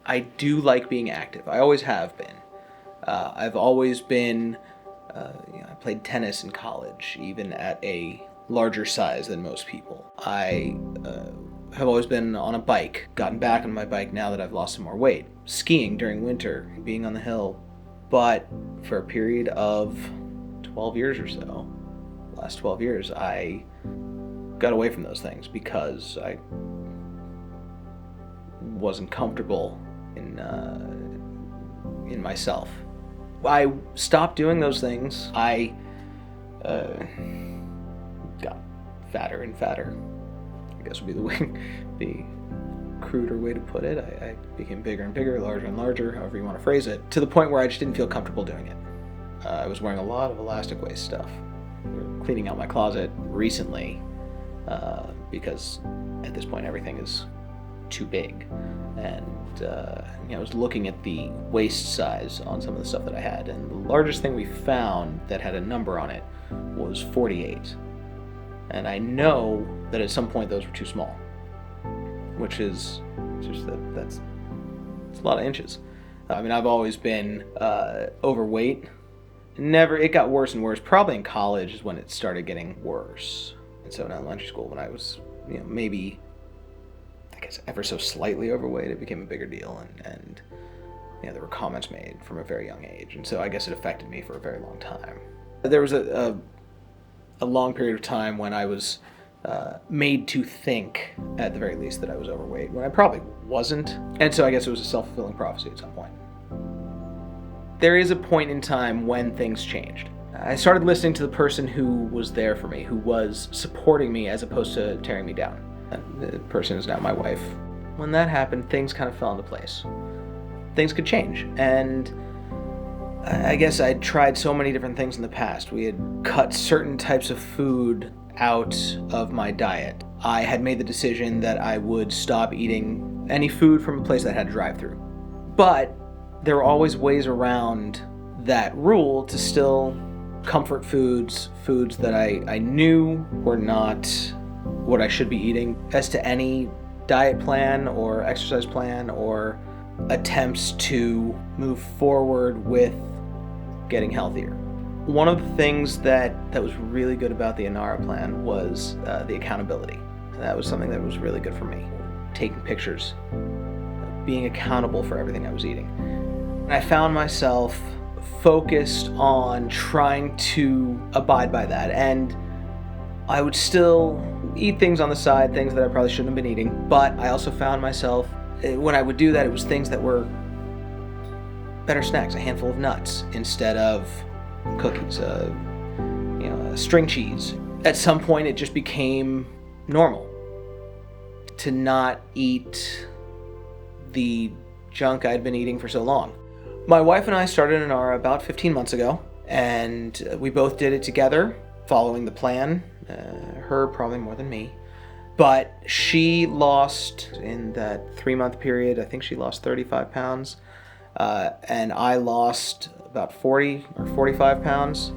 I do like being active. I always have been. I've always been, I played tennis in college, even at a larger size than most people. I have always been on a bike, gotten back on my bike now that I've lost some more weight. Skiing during winter, being on the hill. But for a period of 12 years or so, last 12 years, I got away from those things because I wasn't comfortable in myself. I stopped doing those things. I got fatter and fatter, I guess would be the cruder way to put it. I became bigger and bigger, larger and larger, however you want to phrase it, to the point where I just didn't feel comfortable doing it. I was wearing a lot of elastic waist stuff. We were cleaning out my closet recently because at this point everything is too big. And I was looking at the waist size on some of the stuff that I had, and the largest thing we found that had a number on it was 48. And I know that at some point those were too small, which is just that's a lot of inches. I mean, I've always been overweight. It got worse and worse. Probably in college is when it started getting worse. And so in elementary school, when I was, maybe, I guess, ever so slightly overweight, it became a bigger deal, and there were comments made from a very young age, and so I guess it affected me for a very long time. There was a long period of time when I was made to think, at the very least, that I was overweight, when I probably wasn't, and so I guess it was a self-fulfilling prophecy at some point. There is a point in time when things changed. I started listening to the person who was there for me, who was supporting me as opposed to tearing me down. And the person is now my wife. When that happened, things kind of fell into place. Things could change, and I guess I'd tried so many different things in the past. We had cut certain types of food out of my diet. I had made the decision that I would stop eating any food from a place that had a drive-thru. But there were always ways around that rule to still comfort foods that I knew were not what I should be eating. As to any diet plan or exercise plan or attempts to move forward with getting healthier. One of the things that was really good about the Enara plan was the accountability. And that was something that was really good for me. Taking pictures, being accountable for everything I was eating. And I found myself focused on trying to abide by that. And I would still eat things on the side, things that I probably shouldn't have been eating. But I also found myself, when I would do that, it was things that were better snacks, a handful of nuts instead of cookies, string cheese. At some point, it just became normal to not eat the junk I'd been eating for so long. My wife and I started Enara about 15 months ago, and we both did it together, following the plan. Her probably more than me. But she lost, in that 3-month period, I think she lost 35 pounds. And I lost about 40 or 45 pounds.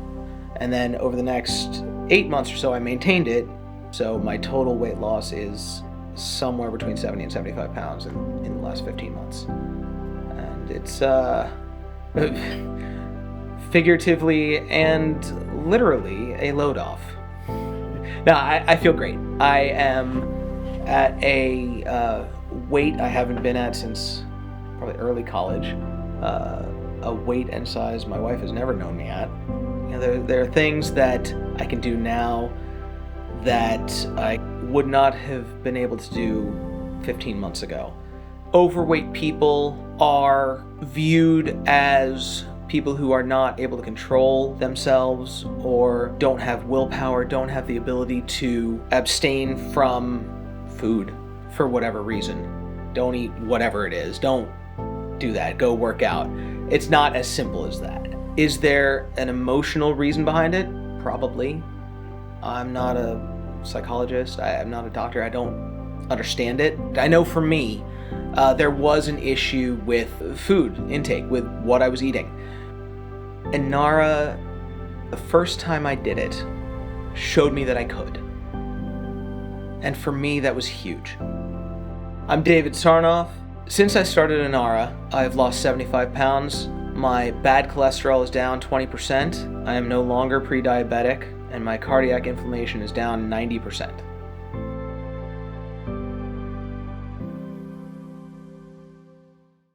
And then over the next 8 months or so, I maintained it. So my total weight loss is somewhere between 70 and 75 pounds in the last 15 months. And it's figuratively and literally a load off. Now, I feel great. I am at a weight I haven't been at since probably early college, a weight and size my wife has never known me at. There are things that I can do now that I would not have been able to do 15 months ago. Overweight people are viewed as people who are not able to control themselves or don't have willpower, don't have the ability to abstain from food for whatever reason. Don't eat whatever it is. Don't do that. Go work out. It's not as simple as that. Is there an emotional reason behind it? Probably. I'm not a psychologist. I'm not a doctor. I don't understand it. I know for me, there was an issue with food intake, with what I was eating. Enara, the first time I did it, showed me that I could. And for me, that was huge. I'm David Sarnoff, Since I started Enara, I've lost 75 pounds. My bad cholesterol is down 20%. I am no longer pre-diabetic, and my cardiac inflammation is down 90%.